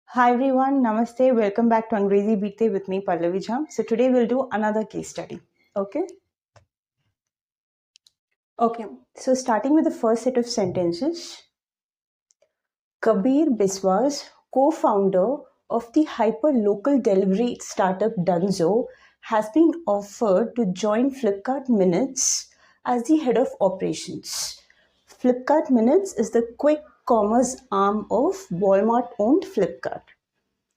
Hi everyone, Namaste. Welcome back to Angrezi Beate with me, Pallavi Jha. So today we'll do another case study. Okay. So starting with the first set of sentences, Kabir Biswas, co-founder of the hyper-local delivery startup Dunzo, has been offered to join Flipkart Minutes as the head of operations. Flipkart Minutes is the quick commerce arm of Walmart-owned Flipkart.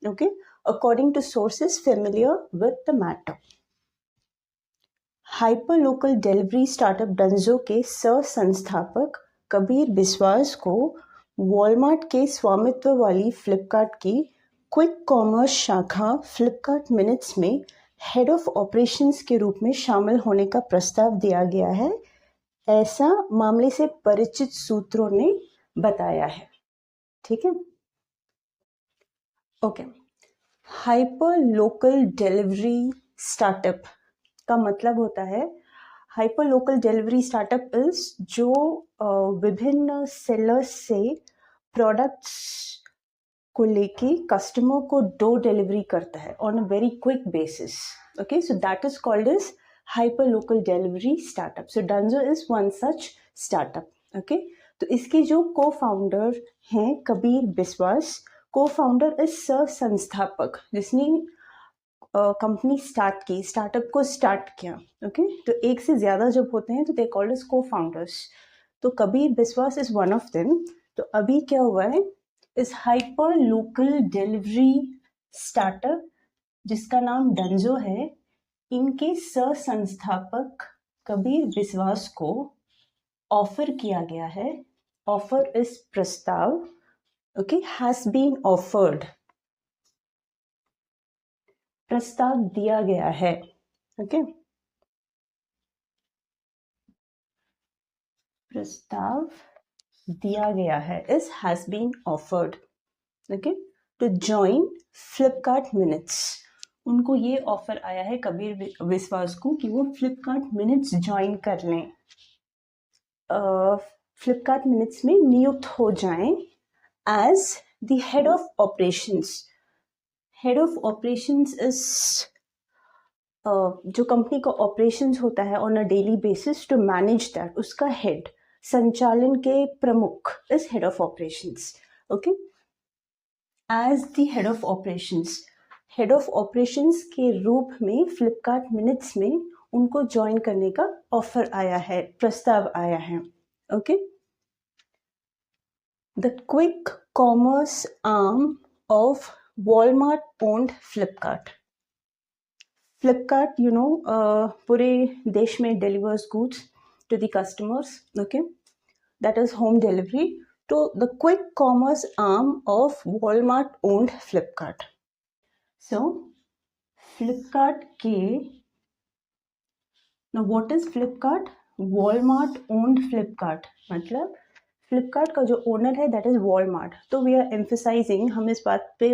Okay, according to sources familiar with the matter. Hyperlocal delivery startup Dunzo के सह संस्थापक कबीर बिस्वास को Walmart के स्वामित्व वाली फ्लिपकार्ट की quick commerce शाखा Flipkart minutes में हेड ऑफ ऑपरेशंस के रूप में शामिल होने का प्रस्ताव दिया गया है, ऐसा मामले से परिचित सूत्रों ने बताया है. ठीक है. Okay. Hyper local delivery startup का मतलब होता है, hyper local delivery startup is जो विभिन्न सेलर्स से प्रोडक्ट्स को लेके कस्टमर को डोर डिलीवरी करता है on a very quick basis. Okay, so that is called as hyper local delivery startup. So Dunzo is one such startup. Okay, तो इसके जो को फाउंडर हैं कबीर बिस्वास, को फाउंडर इज सह संस्थापक, जिसने कंपनी स्टार्ट की, स्टार्टअप को स्टार्ट किया. ओके, तो एक से ज़्यादा जब होते हैं तो दे कॉल्ड एज को फाउंडर्स. तो कबीर बिस्वास इज वन ऑफ देम. तो अभी क्या हुआ है, इस हाइपर लोकल डिलीवरी स्टार्टअप जिसका नाम डंजो है, इनके सह संस्थापक कबीर बिस्वास को ऑफर किया गया है. ऑफर इस प्रस्ताव. ओके, हैज बीन ऑफर्ड, प्रस्ताव दिया गया है. ओके, प्रस्ताव दिया गया है, is has been offered. Okay, to join Flipkart minutes. उनको ये ऑफर आया है कबीर विश्वास को कि वो फ्लिपकार्ट मिनट्स ज्वाइन कर लें, फ्लिपकार्ट मिनट्स में नियुक्त हो जाएं as the head of operations. Head of operations is जो कंपनी का ऑपरेशंस होता है on a daily basis, to manage that, उसका हेड, संचालन के प्रमुख is head of operations. Okay, as the head of operations, head of operations के रूप में फ्लिपकार्ट मिनट्स में उनको ज्वाइन करने का ऑफर आया है, प्रस्ताव आया है. Okay, the quick commerce arm of Walmart owned Flipkart. Flipkart पूरे देश में delivers goods to the customers. Okay, that is home delivery. तो the quick commerce arm of Walmart owned Flipkart. So Flipkart के, now what is Flipkart? Walmart owned Flipkart मतलब Flipkart का जो owner है that is Walmart. तो we are emphasizing, हम इस बात पे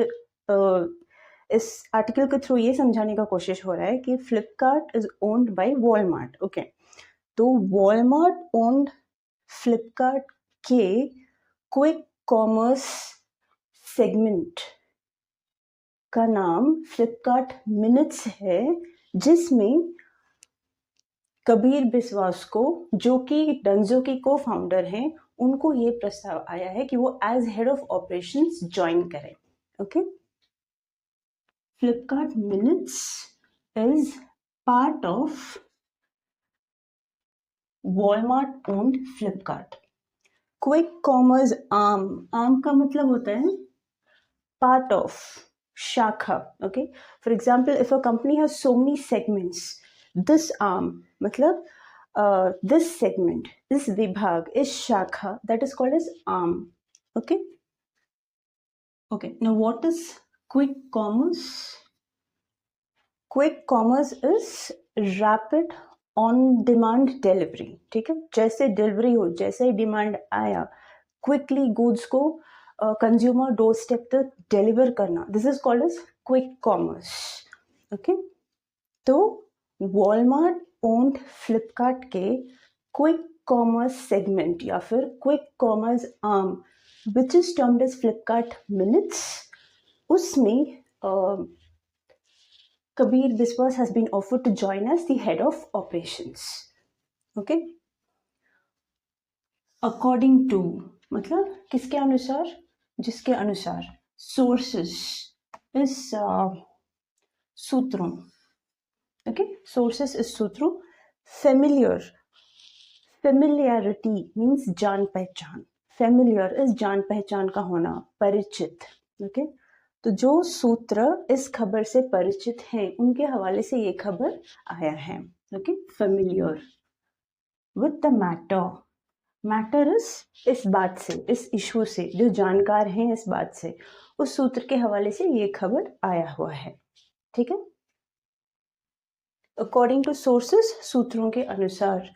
इस आर्टिकल के थ्रू ये समझाने का कोशिश हो रहा है कि Flipkart is owned by Walmart. Okay, तो वॉलमार्ट ओन्ड फ्लिपकार्ट के क्विक कॉमर्स सेगमेंट का नाम फ्लिपकार्ट मिनट्स है, जिसमें कबीर बिस्वास को, जो कि डंजो के को फाउंडर हैं, उनको ये प्रस्ताव आया है कि वो as head of operations join करें. Okay, Flipkart minutes is part of Walmart owned Flipkart. Quick commerce arm, arm का मतलब होता है पार्ट ऑफ, शाखा. Okay, for example if a company has so many segments, this arm मतलब this segment, this vibhag, is shakha, that is called as arm. Okay, now what is quick commerce? Quick commerce is rapid on demand delivery. ठीक है, जैसे delivery हो, जैसे ही demand आया, quickly goods को consumer door step तक deliver करना, this is called as quick commerce. Okay, तो वॉलमार्ट ओन्ड फ्लिपकार्ट के क्विक कॉमर्स सेगमेंट या फिर quick commerce arm, which is termed as Flipkart minutes, उसमें Kabir Biswas has been offered to join as the head of operations. Okay. According to मतलब किसके अनुसार, जिसके अनुसार sources is सूत्रों. Okay, sources is सूत्रों. Familiarity means जान पहचान. Familiar is जान पहचान का होना, परिचित. Okay, तो जो सूत्र इस खबर से परिचित हैं उनके हवाले से ये खबर आया है. Okay, familiar with the matter. Matter is इस बात से, इस इशू से, जो जानकार हैं इस बात से, उस सूत्र के हवाले से ये खबर आया हुआ है. ठीक है. According to sources, सूत्रों के अनुसार,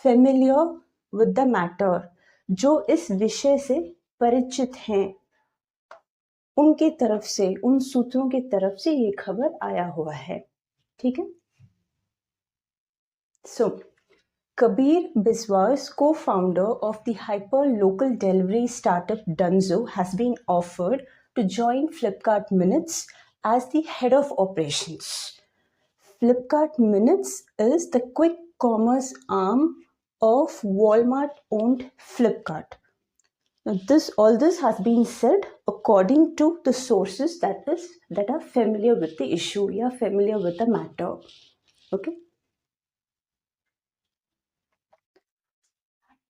familiar with the matter, जो इस विषय से परिचित हैं उनके तरफ से, उन सूत्रों के तरफ से ये खबर आया हुआ है. ठीक है. So, Kabir Biswas, co-founder of the hyper-local delivery startup Dunzo, has been offered to join Flipkart Minutes as the head of operations. Flipkart Minutes is the quick commerce arm of Walmart-owned Flipkart. Now, all this has been said according to the sources that are familiar with the issue, yeah, familiar with the matter. Okay.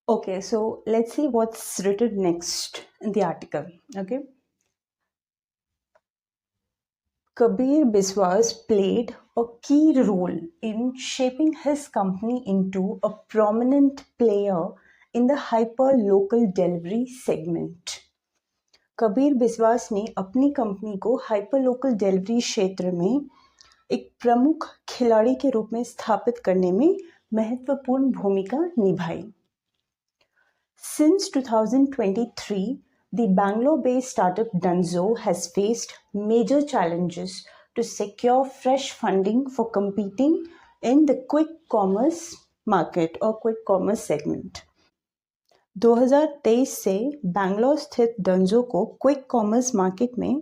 Okay, so let's see what's written next in the article. Okay. Kabir Biswas played a key role in shaping his company into a prominent player in the hyper-local delivery segment. Kabir बिस्वास ने अपनी company को hyper local delivery क्षेत्र में एक प्रमुख खिलाड़ी के रूप में स्थापित करने में महत्वपूर्ण भूमिका निभाई. Since 2023, the Bangalore-based startup Dunzo has faced major challenges to secure fresh funding for competing in the quick commerce market or quick commerce segment. 2023 से बैंगलोर स्थित डंजो को क्विक कॉमर्स मार्केट में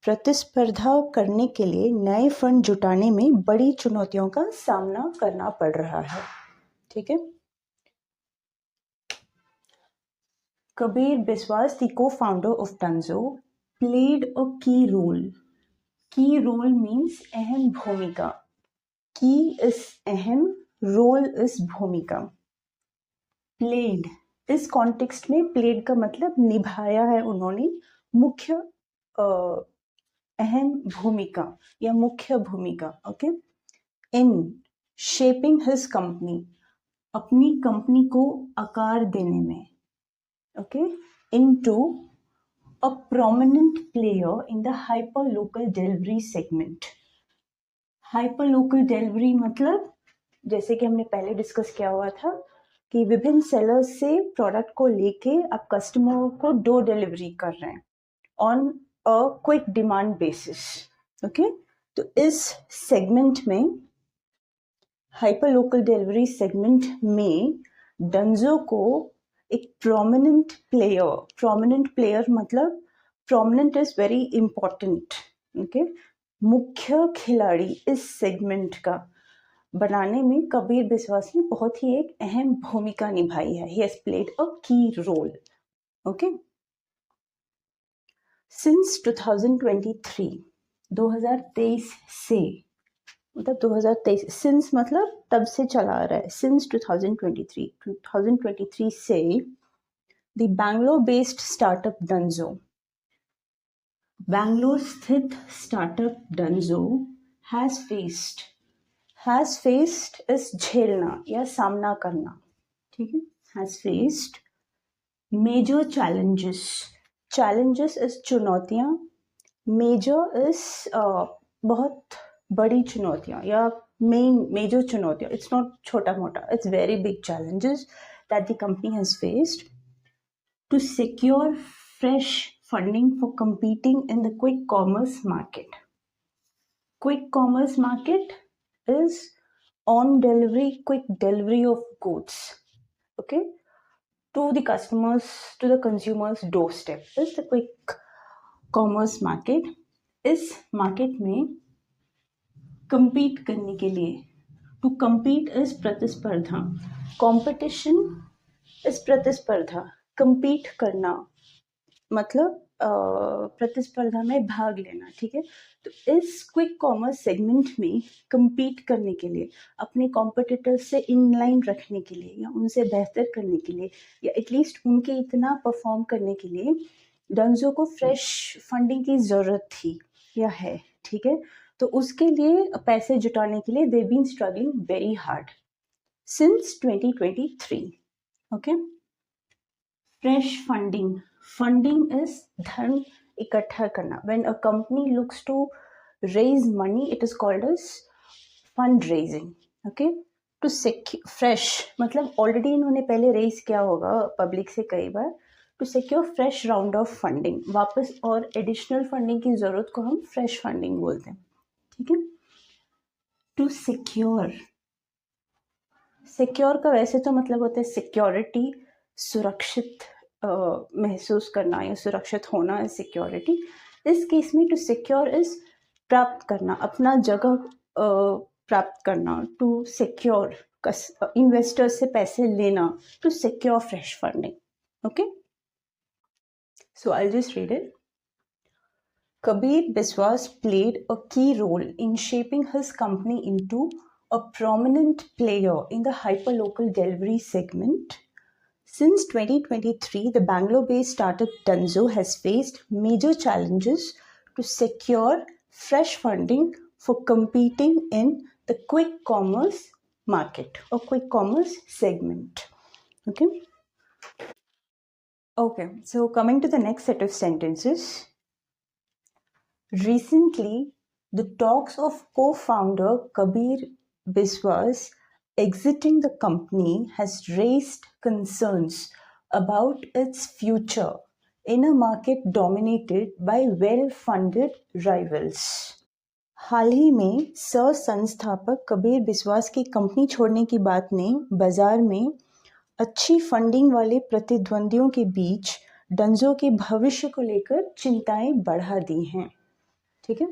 प्रतिस्पर्धा करने के लिए नए फंड जुटाने में बड़ी चुनौतियों का सामना करना पड़ रहा है. ठीक है. Kabir Biswas, the co-founder of Dunzo, played a key role. Key role means अहम भूमिका. Key is अहम, role is भूमिका. Played इस कॉन्टेक्स्ट में प्लेड का मतलब निभाया है उन्होंने मुख्य अहम भूमिका या मुख्य भूमिका. Okay. In shaping his company, अपनी कंपनी को आकार देने में. Okay. Into a prominent player in the hyper local delivery segment. Hyper local delivery मतलब जैसे कि हमने पहले डिस्कस किया हुआ था कि विभिन्न सेलर्स से प्रोडक्ट को लेके आप कस्टमर को डोर डिलीवरी कर रहे हैं on a quick demand basis. Okay. तो इस सेगमेंट में, हाइपर लोकल डिलीवरी सेगमेंट में, डंजो को एक प्रोमिनेंट प्लेयर मतलब prominent is very important. Okay. मुख्य खिलाड़ी इस सेगमेंट का बनाने में कबीर बिस्वास ने बहुत ही एक अहम भूमिका निभाई है. He has played a key role. Okay. Since 2023, 2023 से, मतलब 2023, since मतलब तब से चला आ रहा है. Since 2023 से the Bangalore-based startup Dunzo, Bangalore स्थित स्टार्टअप डंजो has faced इस झेलना या सामना करना. ठीक है. has faced major challenges इस चुनौतियां. major इस बहुत बड़ी चुनौतियां या major चुनौतियां. it's not छोटा मोटा, it's very big challenges that the company has faced to secure fresh funding for competing in the quick commerce market. Quick commerce market is quick delivery of goods, okay, to the consumers doorstep is the quick commerce market. इस market में compete करने के लिए, to compete is प्रतिस्पर्धा, competition is प्रतिस्पर्धा, compete करना मतलब प्रतिस्पर्धा में भाग लेना, ठीक है। तो इस क्विक कॉमर्स सेगमेंट में compete करने के लिए, अपने कॉम्पिटिटर्स से इनलाइन रखने के लिए या उनसे बेहतर करने के लिए या एटलीस्ट उनके इतना परफॉर्म करने के लिए डंजो को फ्रेश फंडिंग की ज़रूरत थी या है, ठीक है। तो उसके लिए पैसे जुटाने के लिए they been struggling very hard since 2023, okay. Fresh funding, funding is धन इकट्ठा करना. When a company looks to raise money, it is called as fundraising. Okay, to secure fresh मतलब ऑलरेडी इन्होंने पहले रेज किया होगा पब्लिक से कई बार, to secure fresh round of funding, वापस और एडिशनल फंडिंग की जरूरत को हम फ्रेश फंडिंग बोलते हैं, ठीक है। टू सिक्योर, सिक्योर का वैसे तो मतलब होता है सिक्योरिटी, सुरक्षित महसूस करना या सुरक्षित होना है सिक्योरिटी। इस केस में टू सिक्योर इज प्राप्त करना, अपना जगह प्राप्त करना, टू सिक्योर इन्वेस्टर्स से पैसे लेना, to secure fresh funding, okay. So I just read it. Kabir Biswas played a key role in shaping his company into a prominent player in the hyperlocal delivery segment. Since 2023, the Bangalore-based startup Dunzo has faced major challenges to secure fresh funding for competing in the quick commerce market or quick commerce segment. Okay, so coming to the next set of sentences. Recently, the talks of co-founder Kabir Biswas exiting the company has raised concerns about its future in a market dominated by well-funded rivals. हाल ही में सह संस्थापक कबीर बिस्वास की company छोड़ने की बात ने बाजार में अच्छी फंडिंग वाले प्रतिद्वंदियों के बीच डंजो के भविष्य को लेकर चिंताएं बढ़ा दी हैं, ठीक है।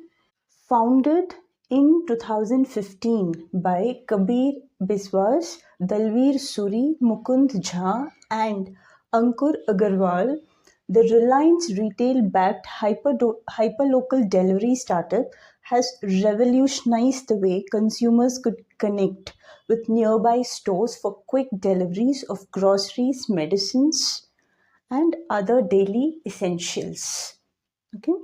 Founded in 2015 by Kabir Biswas, Dalveer Suri, Mukund Jha and Ankur Agarwal, the Reliance retail-backed hyperlocal delivery startup has revolutionized the way consumers could connect with nearby stores for quick deliveries of groceries, medicines and other daily essentials. Okay.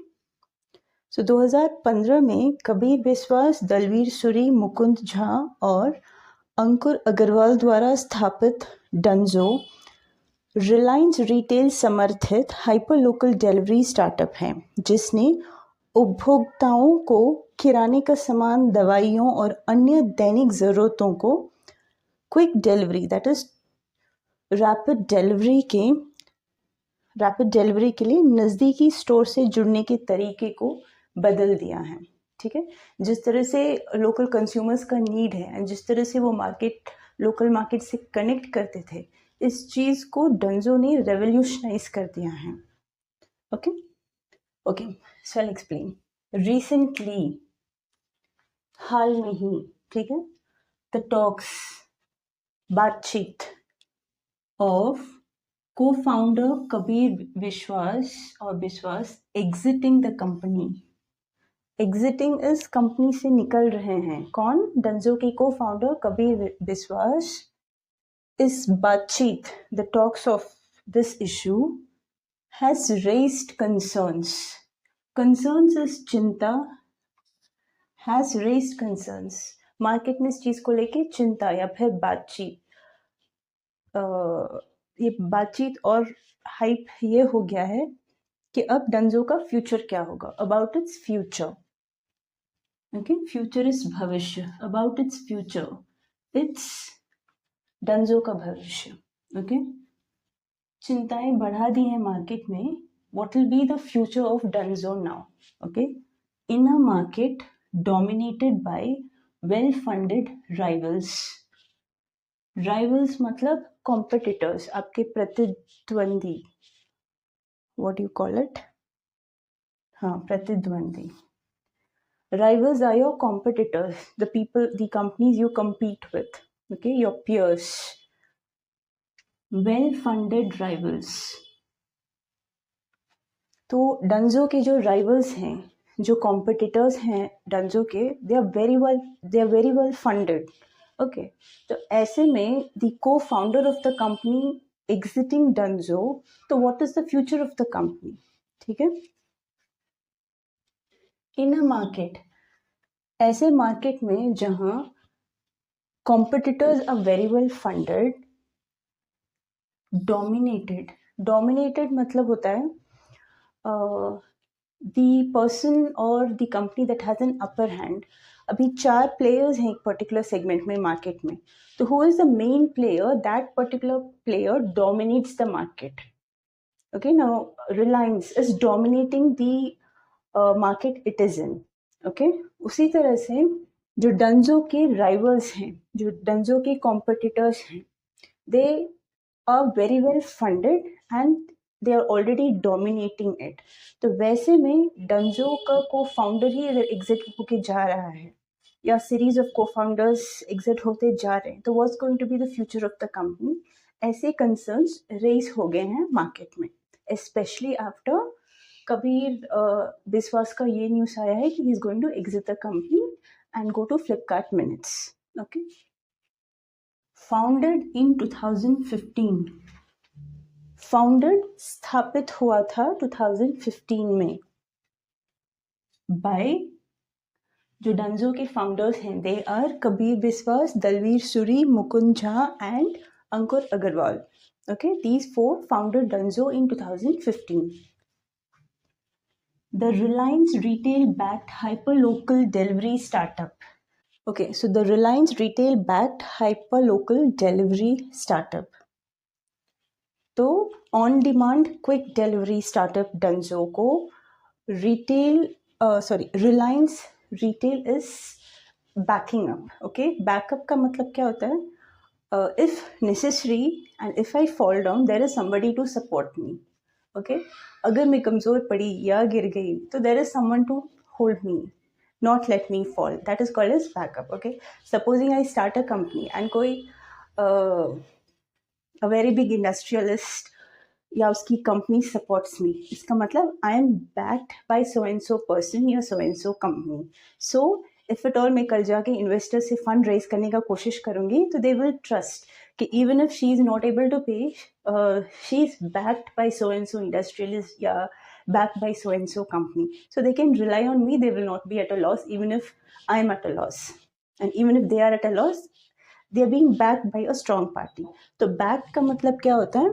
So 2015 में कबीर बिस्वास, दलवीर सूरी, मुकुंद झा और अंकुर अग्रवाल द्वारा स्थापित Dunzo Reliance retail समर्थित hyperlocal delivery startup है, जिसने उपभोक्ताओं को किराने का सामान, दवाइयों और अन्य दैनिक ज़रूरतों को quick delivery, that is rapid delivery के लिए नज़दीकी स्टोर से जुड़ने के तरीके को बदल दिया है, ठीक है। जिस तरह से लोकल कंज्यूमर्स का नीड है एंड जिस तरह से वो लोकल मार्केट से कनेक्ट करते थे, इस चीज़ को डंजो ने रेवोल्यूशनाइज कर दिया है, okay. So I explain. Recently, हाल में ही, ठीक है, द टॉक्स, बातचीत of co-founder Kabir Biswas or Biswas exiting the company. Exiting is company से निकल रहे हैं. कौन? डंजो के co-founder कबीर बिस्वास. इस बातचीत, the talks of this issue has raised concerns. Concerns is चिंता, has raised concerns. मार्केट में इस चीज को लेके चिंता या फिर बातचीत, ये बातचीत और हाइप ये हो गया है कि अब डंजो का फ्यूचर क्या होगा, about its future, okay. Future is भविष्य, about its future, its Dunzo का भविष्य, ओके। चिंताएं बढ़ा दी है मार्केट में. What will be the future of Dunzo now, okay, in a market dominated by well funded rivals. Rivals मतलब कॉम्पिटिटर्स, आपके प्रतिद्वंदी, व्हाट यू कॉल इट, हाँ, प्रतिद्वंदी, Rivals are your competitors, the people, the companies you compete with, okay, your peers. Well-funded rivals. तो डंजो के जो rivals हैं, जो कॉम्पिटिटर्स हैं डंजो के, they are very well funded. Okay, तो ऐसे में द को founder of the company exiting Dunzo, तो what is the future of the company? ठीक है, इन अ मार्केट, ऐसे मार्केट में जहां competitors are very well funded, dominated मतलब होता है the person or the company that has an upper hand. अभी 4 players हैं एक particular segment में, market में, तो who is the main player? That particular player dominates the market. Okay, now Reliance is dominating the market it is in. Okay, उसी तरह से जो डंजो के rivals हैं, जो डंजो के competitors हैं, they are very well funded and they are already dominating it. तो वैसे में डंजो का को फाउंडर ही अगर एग्जिट होके जा रहा है या series of co-founders exit होते जा रहे हैं, तो what's going to be the future of the company? ऐसे कंसर्न्स रेज हो गए हैं मार्केट में, स्पेशली आफ्टर कबीर बिस्वास का ये न्यूज़ आया है कि he is going to exit the company and go to Flipkart minutes. Okay, founded in 2015, founded स्थापित हुआ था 2015 में बाय जो डंजो के फाउंडर्स हैं, they are Kabir Biswas, Dalvir Suri, Mukund Jha and Ankur Agarwal. Okay, these 4 founded Dunzo in 2015. The Reliance retail-backed hyper-local delivery startup. Okay, so the Reliance retail-backed hyper-local delivery startup. तो on demand quick delivery startup Dunzo को Reliance Retail is backing up. Okay, backup का मतलब क्या होता है? If necessary and if I fall down, there is somebody to support me. Okay, अगर मैं कमज़ोर पड़ी या गिर गई तो there is someone to hold me, not let me fall. That is called as backup. Okay, supposing I start a company and कोई a very big industrialist या उसकी कंपनी सपोर्ट्स मी, इसका मतलब I am backed by so and so person या so and so company. So if at all मैं कल जाके investor से फंड रेज करने का कोशिश करूंगी, तो दे विल ट्रस्ट कि even if she is not able to pay, she is backed by so and so industrialist या backed by so and so company, so they can rely on me. They will not be at a loss even if I am at a loss, and even if they are at a loss, they are being backed by a strong party. तो back का मतलब क्या होता है?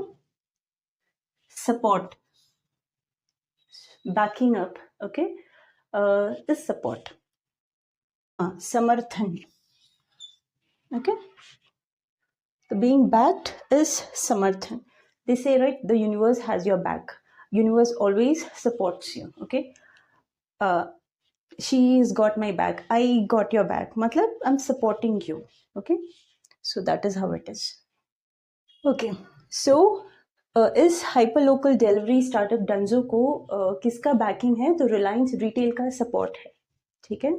Support, backing up. Okay, is support, समर्थन. Okay, so being backed is samarthan. They say, right, the universe has your back. Universe always supports you. Okay, she's got my back, I got your back, matlab I'm supporting you. Okay, so that is how it is. Okay, so इस hyper local delivery startup Dunzo को किसका banking है? तो Reliance retail का support है. ठीक है,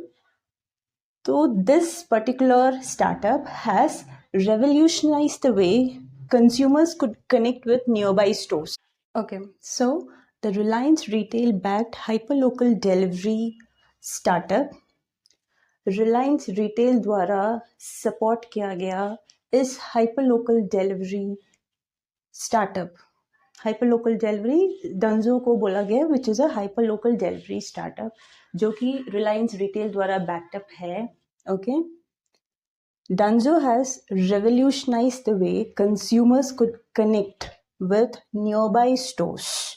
तो this particular startup has revolutionized the way consumers could connect with nearby stores. Okay, so the Reliance retail-backed hyperlocal delivery startup, Reliance Retail द्वारा सपोर्ट किया गया इस hyperlocal delivery startup. Hyperlocal delivery Dunzo को बोला गया, which is a hyperlocal delivery startup, जो कि Reliance Retail द्वारा backed up है. Okay, Dunzo has revolutionized the way consumers could connect with nearby stores.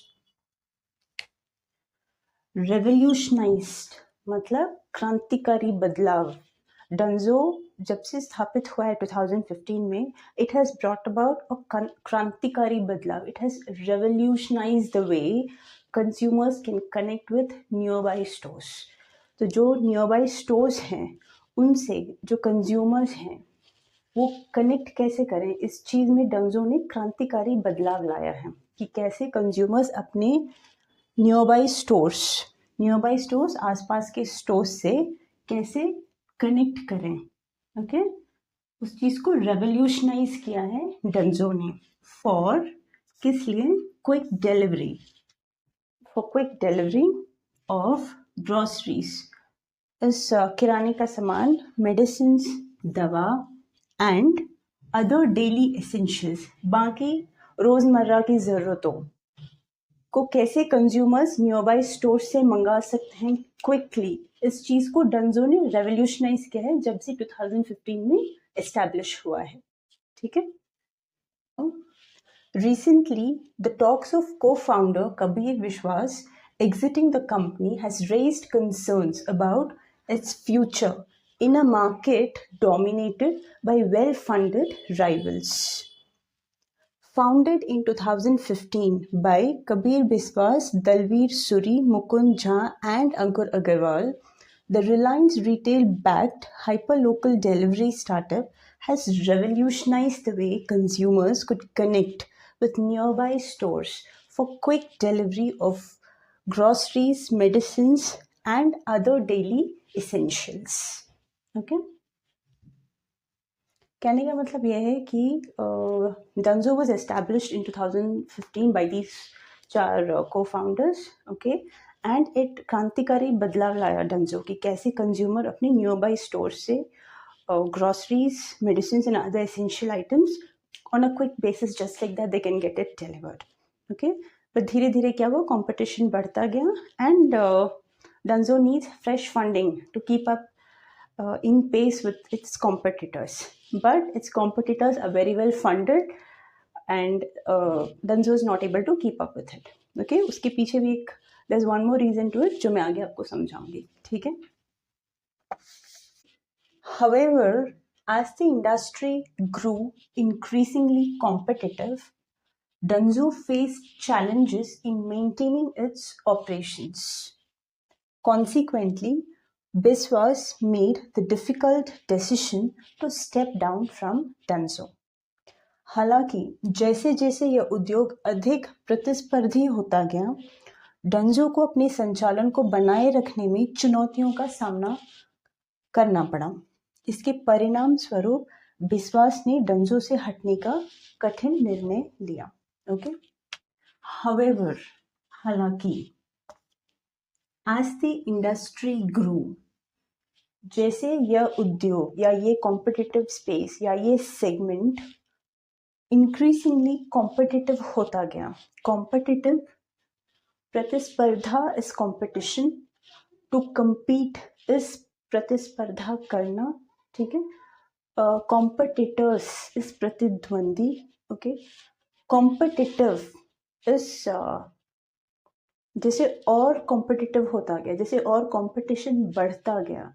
Revolutionized मतलब क्रांतिकारी बदलाव. डंजो जब से स्थापित हुआ है 2015 में, it has brought about a क्रांतिकारी बदलाव. It has revolutionized the way consumers can connect with nearby stores. तो जो nearby stores हैं, उनसे जो कंज्यूमर्स हैं वो कनेक्ट कैसे करें, इस चीज़ में डंजो ने क्रांतिकारी बदलाव लाया है कि कैसे कंज्यूमर्स अपने near by stores near by stores, आसपास के स्टोर्स से कैसे कनेक्ट करें. ओके, उस चीज़ को रेवोल्यूशनाइज किया है डंजो ने. फॉर किस लिए? Quick delivery. For quick delivery of groceries. इस किराने का सामान, मेडिसिन्स, दवा एंड अदर डेली एसेंशियल्स, बाकी रोज़मर्रा की ज़रूरतों को कैसे कंज्यूमर्स नियर बाई स्टोर से मंगा सकते हैं क्विकली. इस चीज़ को डंजो ने रेवोल्यूशनाइज किया है जब से 2015 में एस्टैब्लिश हुआ है. ठीक है. Recently, the talks of co-founder Kabir Vishwas exiting the company has raised concerns about its future in a market dominated by well-funded rivals. Founded in 2015 by Kabir Biswas, Dalveer Suri, Mukund Jha and Ankur Agarwal, the Reliance retail-backed hyperlocal delivery startup has revolutionized the way consumers could connect with nearby stores for quick delivery of groceries, medicines and other daily essentials. Okay? कहने का मतलब यह है कि Dunzo was established in 2015 by these 4 co-founders. Okay, and it क्रांतिकारी बदलाव लाया डंजो कि कैसे कंज्यूमर अपने नियर बाई स्टोर से groceries, medicine and other essential items on a quick basis just like that they can get it delivered. Okay, पर धीरे धीरे क्या हुआ, कॉम्पिटिशन बढ़ता गया and Dunzo needs fresh funding to keep up in pace with its competitors, but its competitors are very well funded and Dunzo is not able to keep up with it. Okay, उसके पीछे भी एक there's one more reason to it जो मैं आगे आपको समझाऊंगी. ठीक है. However, as the industry grew increasingly competitive, Dunzo faced challenges in maintaining its operations. Consequently, Biswas made the difficult decision to step down from Dunzo. हालांकि जैसे जैसे यह उद्योग अधिक प्रतिस्पर्धी होता गया, डंजो को अपने संचालन को बनाए रखने में चुनौतियों का सामना करना पड़ा. इसके परिणाम स्वरूप बिस्वास ने डंजो से हटने का कठिन निर्णय लिया. ओके, हाउएवर, हालांकि as the industry grew, जैसे यह उद्योग या ये कॉम्पिटिटिव स्पेस या ये सेगमेंट इंक्रीजिंगली कॉम्पिटिटिव होता गया. कॉम्पिटिटिव, प्रतिस्पर्धा इस कॉम्पिटिशन, टू कम्पीट इस प्रतिस्पर्धा करना. ठीक है. कॉम्पिटिटर्स इस प्रतिद्वंदी. ओके, कॉम्पिटिटिव इस जैसे और कॉम्पिटिटिव होता गया, जैसे और कंपटीशन बढ़ता गया,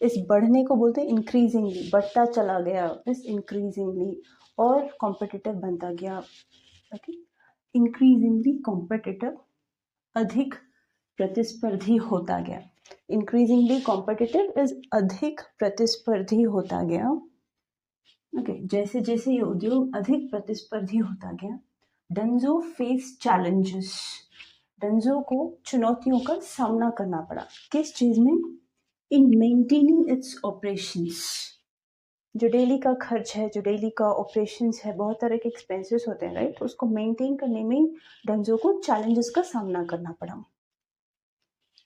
इस बढ़ने को बोलते हैं इंक्रीजिंगली, बढ़ता चला गया, इस इंक्रीजिंगली और कॉम्पिटिटिव बनता गया. ओके, इंक्रीजिंगली कॉम्पिटिटिव, अधिक प्रतिस्पर्धी होता गया. इंक्रीजिंगली कॉम्पिटिटिव इज अधिक प्रतिस्पर्धी होता गया. ओके, जैसे जैसे ये उद्योग अधिक प्रतिस्पर्धी होता गया, डंजो फेस चैलेंजेस. डंजो को चुनौतियों का सामना करना पड़ा. किस चीज में? In maintaining it's operations. जो डेली का खर्च है, जो डेली का ऑपरेशंस है, बहुत तरह के एक्सपेंसेस होते हैं, राइट. उसको मेंटेन करने में डंजो को चैलेंजेस का सामना करना पड़ा.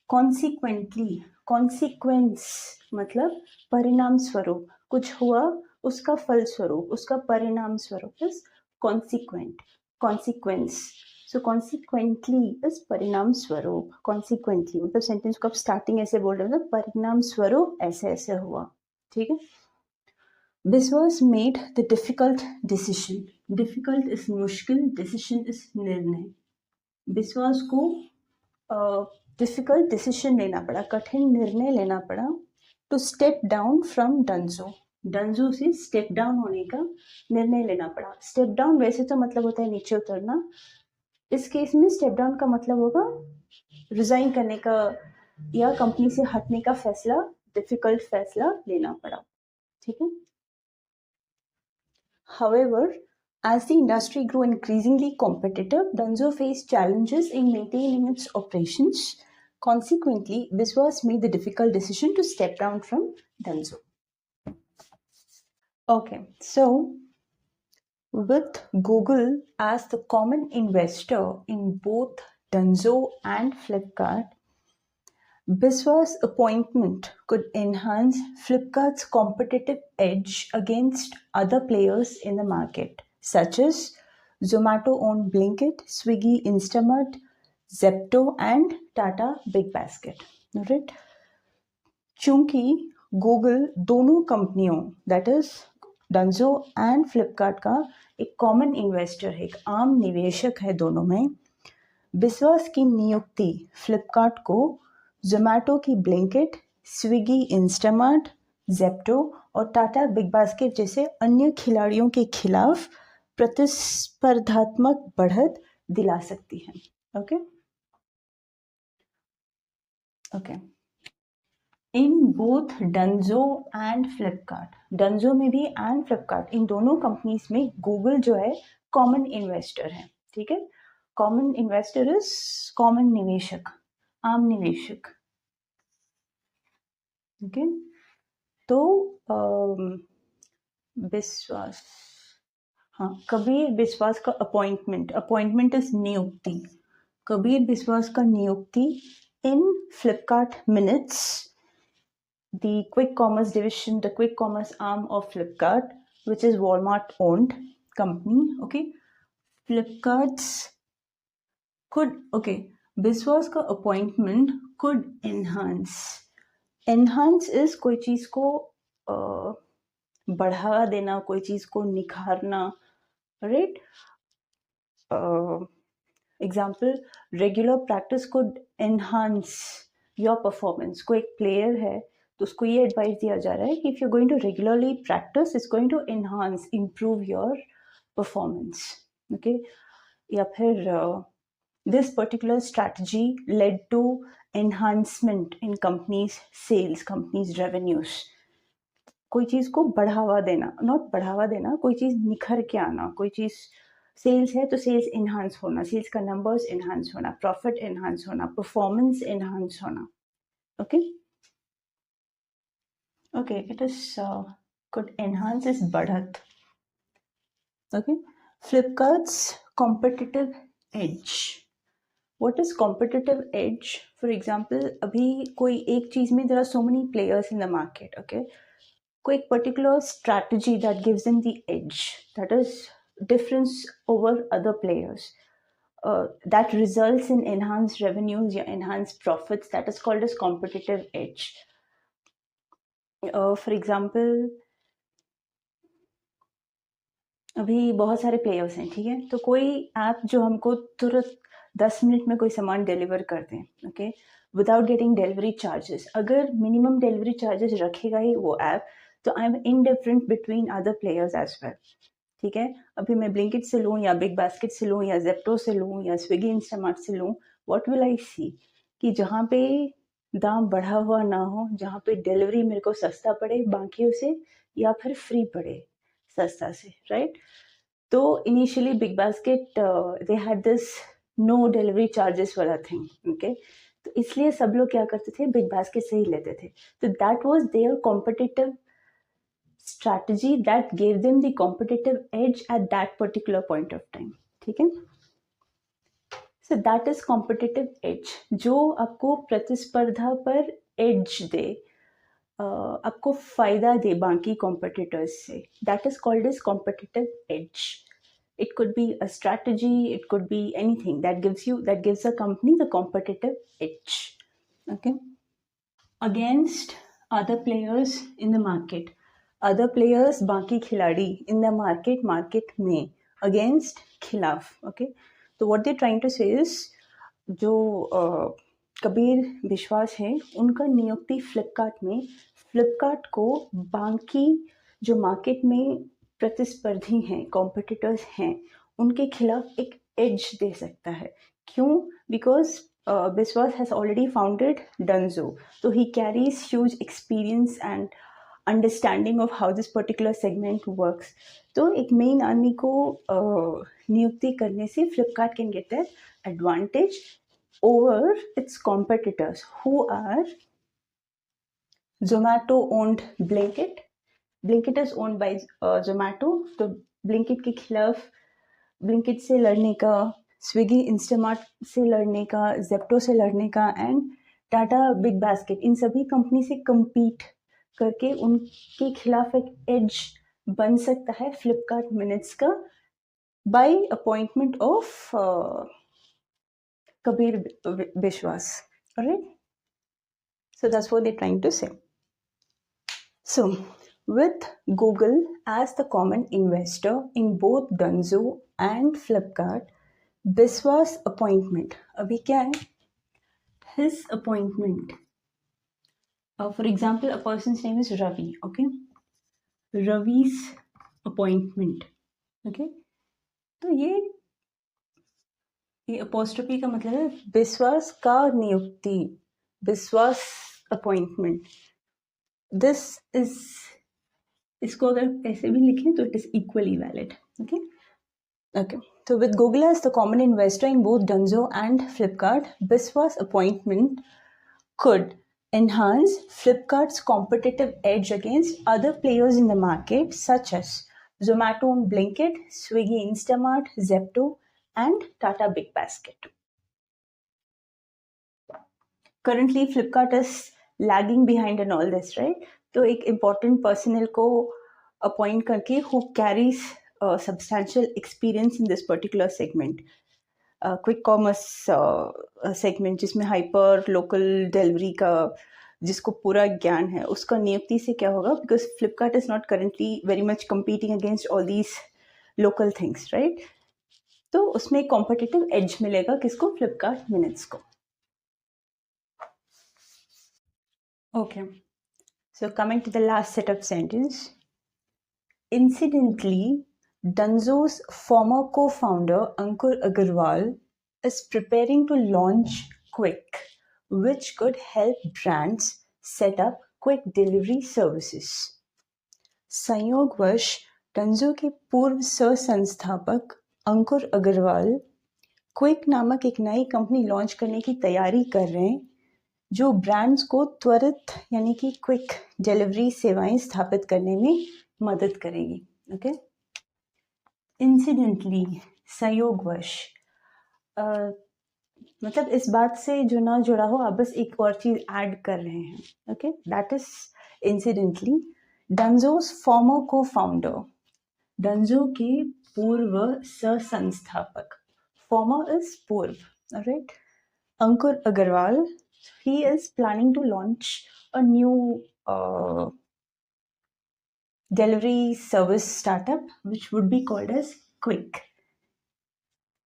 कॉन्सिक्वेंटली, कॉन्सिक्वेंस मतलब परिणाम स्वरूप, कुछ हुआ उसका फल स्वरूप, उसका परिणाम स्वरूप is consequent, consequence. So consequently is परिणाम स्वरूप. कॉन्सिक्वेंटली मतलब सेंटेंस को आप स्टार्टिंग ऐसे बोल रहे हो, परिणाम स्वरूप ऐसे ऐसे हुआ. ठीक है. Biswas made the difficult decision. Difficult is मुश्किल, डिसीजन इज निर्णय. बिस्वास को डिफिकल्ट डिसीजन लेना पड़ा, कठिन निर्णय लेना पड़ा. To step down from Dunzo. Dunzo से स्टेप डाउन होने का निर्णय लेना पड़ा. स्टेप डाउन वैसे तो मतलब होता है नीचे उतरना. इस केस में स्टेप डाउन का मतलब होगा रिजाइन करने का या कंपनी से हटने का फैसला, डिफिकल्ट फैसला लेना पड़ा. ठीक है. However, as the industry grew increasingly competitive, Dunzo faced challenges in maintaining its operations. Consequently, Biswas made the difficult decision to step down from Dunzo. Okay, so with Google as the common investor in both Dunzo and Flipkart, Biswas' appointment could enhance Flipkart's competitive edge against other players in the market, such as Zomato-owned Blinkit, Swiggy Instamart, Zepto, and Tata Big Basket. Right? चूंकि Google दोनों कंपनियों that is Dunzo and Flipkart का एक common investor है, एक आम निवेशक है दोनों में, विश्वास की नियुक्ति फ्लिपकार्ट को जोमेटो की ब्लिंकिट, स्विगी इंस्टामार्ट, जेप्टो और टाटा बिग बास्केट जैसे अन्य खिलाड़ियों के खिलाफ प्रतिस्पर्धात्मक बढ़त दिला सकती है. Okay okay in both Dunzo and Flipkart, Dunzo में भी एंड फ्लिपकार्ट, इन दोनों कंपनीज में गूगल जो है कॉमन इन्वेस्टर है. ठीक है, कॉमन इन्वेस्टर इज कॉमन निवेशक, आम निवेशक. ओके तो विश्वास, हाँ, कबीर विश्वास का अपॉइंटमेंट इज नियुक्ति. कबीर विश्वास का नियुक्ति in Flipkart Minutes, the quick commerce division, the quick commerce arm of Flipkart, which is Walmart owned company. Okay, Flipkart's could, okay, Biswas का appointment could enhance is कोई चीज को बढ़ावा देना, कोई चीज को निखारना. Right, example, regular practice could enhance your performance. कोई एक प्लेयर है तो उसको ये एडवाइस दिया जा रहा है कि if you going to regularly practice, it's going to enhance, improve your performance. Okay, या फिर this particular strategy led to enhancement in companies sales, companies revenues. कोई चीज़ को बढ़ावा देना, नॉट बढ़ावा देना, कोई चीज़ निखर के आना. कोई चीज़ सेल्स है तो सेल्स एनहांस होना, सेल्स का नंबर्स एनहांस होना, प्रॉफिट एनहांस होना, परफॉर्मेंस एनहांस होना. Okay okay, it is could enhance its बढ़त. Okay, Flipkart's competitive edge. What is competitive edge? For example, अभी कोई एक चीज में there are so many players in the market. Okay, कोई एक particular strategy that gives them the edge, that is difference over other players, that results in enhanced revenues या enhanced profits, that is called as competitive edge. For example, अभी बहुत सारे players हैं. ठीक है, तो कोई ऐप जो हमको तुरंत 10 मिनट में कोई सामान डिलीवर कर दें, okay, without getting delivery charges. अगर मिनिमम डिलीवरी चार्जेस रखेगा ही वो ऐप, तो I am indifferent between other players as well. ठीक है, अभी मैं ब्लिंकिट से लूँ या बिग बास्केट से लूँ या जेप्टो से लूँ या स्विगी इंस्टामार्ट से लूँ, व्हाट विल आई सी कि जहाँ पे दाम बढ़ा हुआ ना हो, जहाँ पे डिलीवरी मेरे को सस्ता पड़े बाकियों से या फिर फ्री पड़े सस्ता से. राइट, तो initially BigBasket they had this no delivery charges वाला थिंग. ओके, तो इसलिए सब लोग क्या करते थे, बिग बास्केट से ही लेते थे. तो that was their competitive strategy that gave them the competitive edge at that particular point of time. ठीक है, so that is competitive edge, जो आपको प्रतिस्पर्धा पर edge दे, आपको फायदा दे बाकी competitors से. That is called as competitive edge. It could be a strategy, it could be anything that gives a company the competitive edge. Okay, against other players in the market. Other players, बाकी खिलाड़ी in the market में, against, खिलाफ. Okay, तो what they trying to से is, जो कबीर विश्वास है उनका नियुक्ति फ्लिपकार्ट में फ्लिपकार्ट को बाकी जो मार्केट में प्रतिस्पर्धी हैं, कॉम्पिटिटर्स हैं, उनके खिलाफ एक एज दे सकता है. क्यों? बिकॉज विश्वास हैज ऑलरेडी फाउंडेड डंजो, तो he carries huge experience and understanding of how this particular segment works. तो एक मेन आदमी को नियुक्ति करने से Flipkart can get that advantage over its competitors who are Zomato owned Blinkit. Blinkit is owned by Zomato. तो Blinkit के खिलाफ Blinkit से लड़ने का, Swiggy Instamart से लड़ने का, Zepto से लड़ने का एंड टाटा बिग बास्केट, इन सभी कंपनी से compete करके उनके खिलाफ एक एज बन सकता है फ्लिपकार्ट मिनट्स का by appointment of Kabir Bishwas. Alright? So that's what they're trying to say. So, with Google as the common investor in both Dunzo and Flipkart, Biswas appointment. Abhi kya hai? His appointment. For example, a person's name is Ravi. Okay, Ravi's appointment. Okay, तो ये apostrophe का मतलब है बिस्वास का नियुक्ति, बिस्वास appointment. This is, इसको अगर ऐसे भी लिखें तो it is equally valid. Okay. So with Google as the common investor in both Dunzo and Flipkart, Biswas appointment could enhance Flipkart's competitive edge against other players in the market such as Zomato and Blinkit, Swiggy Instamart, Zepto and Tata Big Basket. Currently Flipkart is lagging behind in all this, right? तो एक important personnel को appoint करके who carries substantial experience in this particular segment. Quick commerce segment जिसमें hyper local delivery का जिसको पूरा ज्ञान है, उसका नियुक्ति से क्या होगा, because Flipkart is not currently very much competing against all these local things, right? तो उसमें एक कॉम्पिटिटिव एज मिलेगा किसको? फ्लिपकार्ट मिनट्स को. Okay, so coming to the last set of sentence. Incidentally, Dunzo's former co-founder Ankur Agarwal is preparing to launch Quick, which could help brands set up quick delivery services. संयोगवश Dunzo के पूर्व सह-संस्थापक अंकुर Agarwal quick नामक एक नई company launch करने की तैयारी कर रहे हैं जो ब्रांड्स को त्वरित यानी कि क्विक डिलीवरी सेवाएं स्थापित करने में मदद करेगी. ओके, इंसिडेंटली, संयोगवश, मतलब इस बात से जो ना जुड़ा हो, आप बस एक और चीज ऐड कर रहे हैं. Okay, that is incidentally. Dunzo's former co-founder, Dunzo के पूर्व सह-संस्थापक, फॉर्मर इज पूर्व, right? Ankur Agarwal, he is planning to launch a new delivery service startup which would be called as Quick.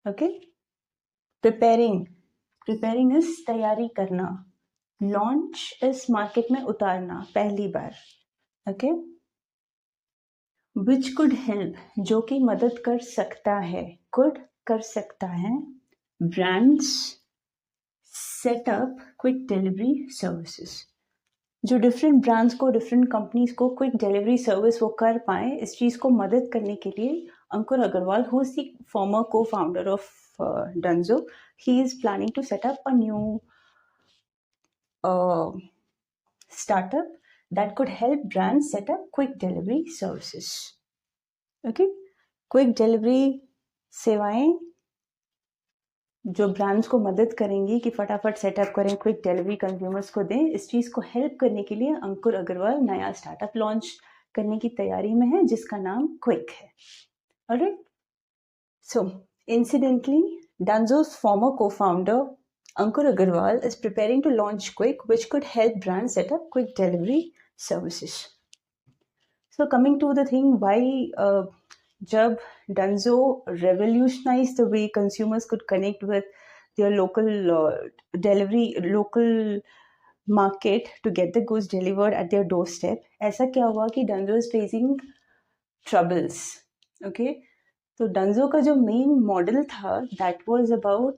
Okay, preparing is तैयारी करना, launch is market में उतारना पहली बार. Okay, which could help, जो कि मदद कर सकता है, could कर सकता है, brands set up quick delivery services. जो डिफरेंट ब्रांड्स को, डिफरेंट कंपनीज को क्विक डिलीवरी सर्विस वो कर पाए, इस चीज़ को मदद करने के लिए Ankur Agarwal, who is the former को founder of Dunzo, he is planning to set up a new startup that could help brands set up quick delivery services. Okay, quick delivery सेवाएं जो ब्रांड्स को मदद करेंगी कि फटाफट सेटअप करें, क्विक डिलीवरी कंज्यूमर्स को दें, इस चीज़ को हेल्प करने के लिए अंकुर अग्रवाल नया स्टार्टअप लॉन्च करने की तैयारी में है जिसका नाम क्विक है. Alright, so incidentally Dunzo's former co-founder Ankur Agarwal is preparing to launch Quick, which could help brands set up quick delivery services. So coming to the thing, why जब Dunzo revolutionized the way consumers could connect with their local delivery, local market to get the goods delivered at their doorstep, ऐसा क्या हुआ कि Dunzo is facing troubles. Okay, तो Dunzo का जो main model था, that was about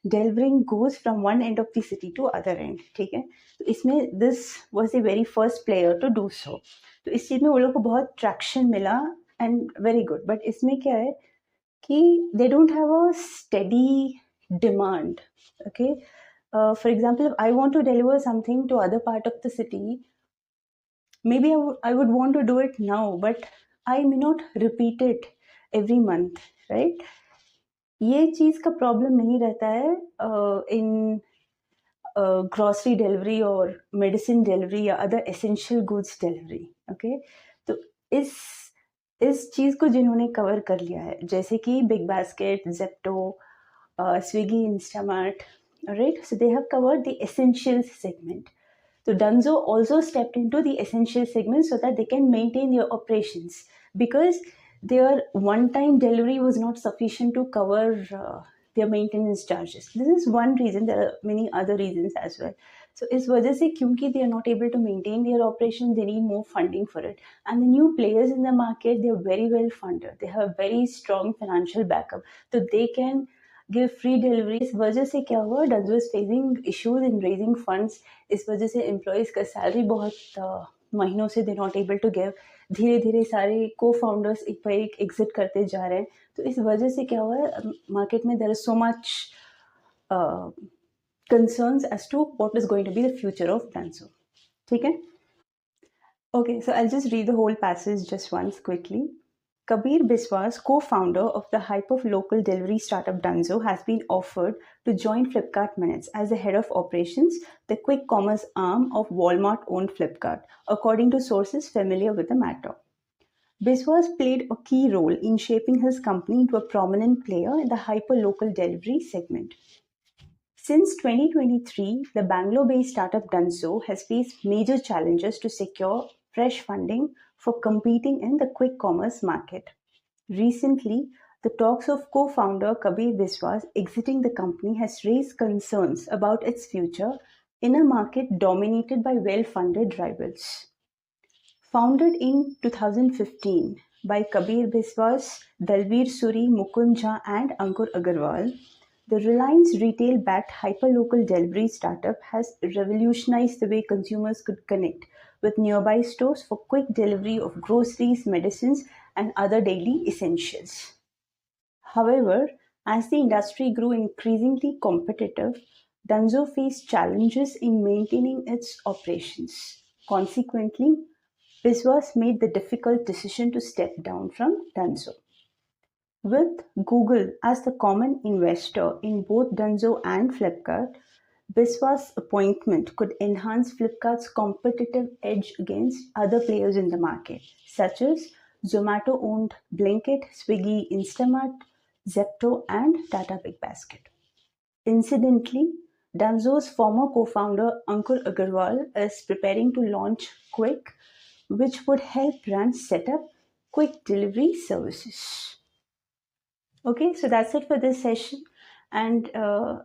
delivering goods from one end of the city to other end. ठीक है, तो इसमें this was the very first player to do so. तो इस चीज़ में वो लोग को बहुत ट्रैक्शन मिला एंड वेरी गुड. बट इसमें क्या है कि they don't have a steady demand. Okay, for example, if I want to deliver something to other part of the city, maybe I would want to do it now, but I may not repeat it every month, right? ये चीज़ का problem नहीं रहता है इन grocery delivery और medicine delivery या other essential goods delivery. Okay, तो इस चीज़ को जिन्होंने कवर कर लिया है, जैसे कि big basket, Zepto, Swiggy, Instamart, right, so they have covered the essential segment. So Dunzo also stepped into the essential segment so that they can maintain their operations, because their one-time delivery was not sufficient to cover their maintenance charges. This is one reason. There are many other reasons as well. So इस वजह से क्योंकि they are not able to maintain their operations, they need more funding for it. And the new players in the market, they are very well funded. They have very strong financial backup, so they can give free delivery. इस वजह से क्या हुआ, Dunzo is facing issues in raising funds. इस वजह से employees का salary बहुत महीनों से they not able to give. धीरे धीरे सारे को फाउंडर्स एक पर एक एग्जिट करते जा रहे हैं. तो इस वजह से क्या हुआ है, मार्केट में there is so much concerns as to what is going to be the future of Dunzo. ठीक है? Okay, so I'll just read the whole passage just once quickly. Kabir Biswas, co-founder of the hyper-local delivery startup Dunzo, has been offered to join Flipkart Minutes as the head of operations, the quick commerce arm of Walmart-owned Flipkart, according to sources familiar with the matter. Biswas played a key role in shaping his company into a prominent player in the hyper-local delivery segment. Since 2023, the Bangalore-based startup Dunzo has faced major challenges to secure fresh funding for competing in the quick commerce market. Recently, the talks of co-founder Kabir Biswas exiting the company has raised concerns about its future in a market dominated by well-funded rivals. Founded in 2015 by Kabir Biswas, Dalveer Suri, Mukund Jha and Ankur Agarwal, the Reliance retail-backed hyperlocal delivery startup has revolutionized the way consumers could connect with nearby stores for quick delivery of groceries, medicines, and other daily essentials. However, as the industry grew increasingly competitive, Dunzo faced challenges in maintaining its operations. Consequently, Biswas made the difficult decision to step down from Dunzo. With Google as the common investor in both Dunzo and Flipkart, Biswas' appointment could enhance Flipkart's competitive edge against other players in the market, such as Zomato-owned Blinkit, Swiggy, Instamart, Zepto, and Tata Big Basket. Incidentally, Dunzo's former co-founder Ankur Agarwal is preparing to launch Quick, which would help brands set up quick delivery services. Okay, so that's it for this session. And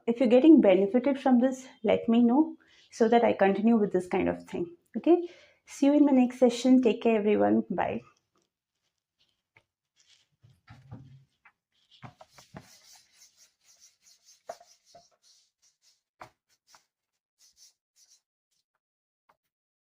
if you're getting benefited from this, let me know so that I continue with this kind of thing. Okay, see you in my next session. Take care, everyone. Bye.